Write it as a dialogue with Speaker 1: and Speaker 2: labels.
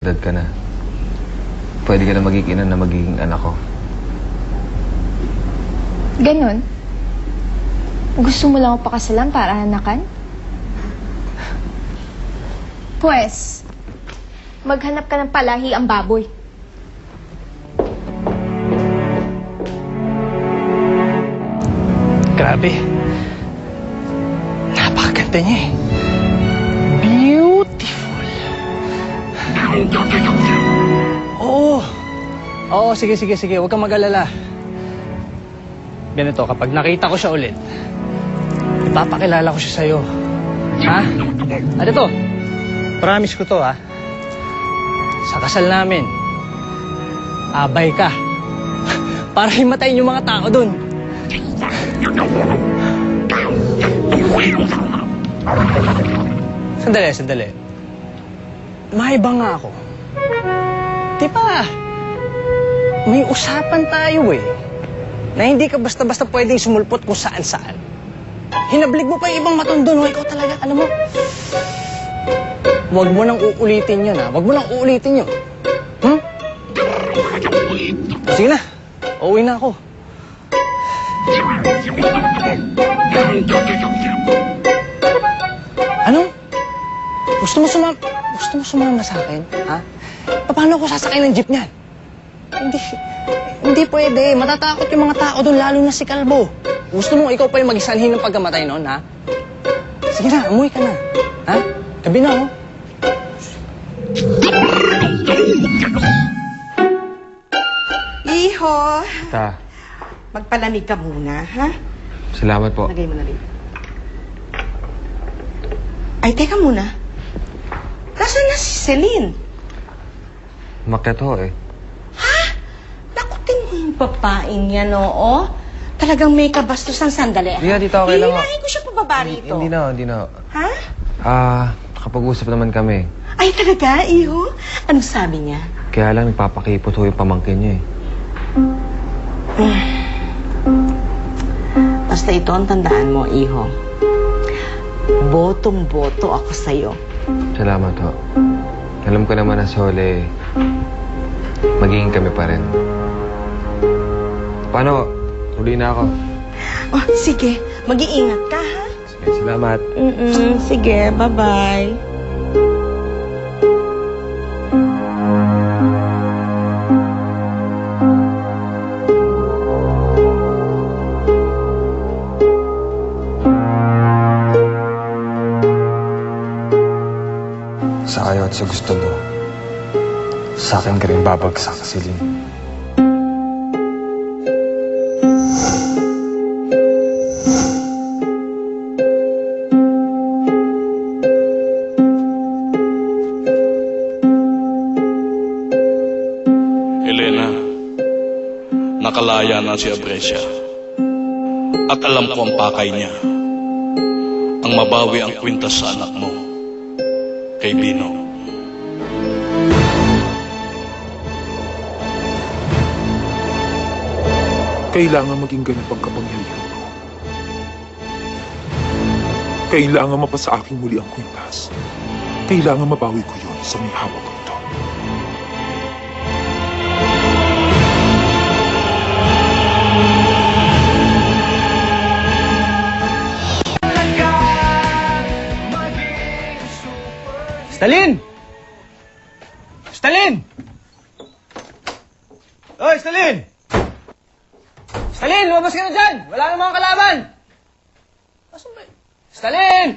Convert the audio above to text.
Speaker 1: Edad ka na. Pwede ka na magiging ina na magiging anak ko.
Speaker 2: Ganon? Gusto mo lang ako pakasalan para anakan? Pwes, maghanap ka ng palahi ang baboy.
Speaker 3: Grabe. Napakaganda niya eh. Beautiful. Oo. Oo, sige. Huwag kang mag-alala. Ganito, kapag nakita ko siya ulit, ipapakilala ko siya sa'yo. Ha? Ano to? Promise ko to, ha? Sa kasal namin, abay ka. Para himatayin yung mga tao dun. Sandali. Maiba nga ako. Di ba? May usapan tayo eh. Na hindi ka basta-basta pwedeng sumulpot kung saan-saan. Hinablig mo pa yung ibang matundo, no? Ikaw talaga, alam mo. Huwag mo nang uulitin yun, ha? Huwag mo nang uulitin yun. Sige na. Uuwi na ako. Ano? Gusto mo sumama sa akin, ha? Paano ako sasakay ng jeep niyan? Hindi pwede. Matatakot yung mga tao doon, lalo na si Kalbo. Gusto mo ikaw pa yung mag-isanhin ng pagkamatay noon, ha? Sige na, umuwi ka na. Ha? Gabi na, oh.
Speaker 4: Iho,
Speaker 1: Ta,
Speaker 4: magpalamig ka muna, ha?
Speaker 1: salamat po.
Speaker 4: Lagay mo na rin. Ay, teka muna. Nasaan na si Celine?
Speaker 1: Umakyat ho eh.
Speaker 4: Nakutin mo yung babaeng yan, oo? Talagang may kabastos ng sandali.
Speaker 1: Hindi nga, dito okay lang ho.
Speaker 4: Hihilahin ko siya pababa rito.
Speaker 1: Hindi na ho.
Speaker 4: Ha?
Speaker 1: Nakapag-usap naman kami.
Speaker 4: Ay, talaga, Iho? Anong sabi niya?
Speaker 1: Kaya lang nagpapakipot ho yung pamangkin niya eh.
Speaker 4: Basta ito ang tandaan mo, Iho. Botong-boto ako sa'yo.
Speaker 1: Salamat ho. Alam ko naman na Sole, magiging kami pa rin. Paano? Huli na ako.
Speaker 4: Oh, sige. Mag-iingat ka, ha?
Speaker 1: Sige, salamat.
Speaker 4: Sige, bye-bye.
Speaker 5: Sa ayaw at sa gusto mo, sa akin ka rin babagsak, Celine.
Speaker 6: Elena, nakalaya na si Abresia. At alam ko ang pakay niya. Ang mabawi ang kwintas sa anak mo, kay Bino.
Speaker 7: Kailangan maging ganun pagkapangyarihan ko. Kailangan mapasa aking muli ang kwintas. Kailangan mabawi ko yun sa may hawak ko ito.
Speaker 3: Stalin! Oy, Stalin! Stalin, lumabas ka na dyan! Wala nang mga kalaban! Asan ba? Stalin!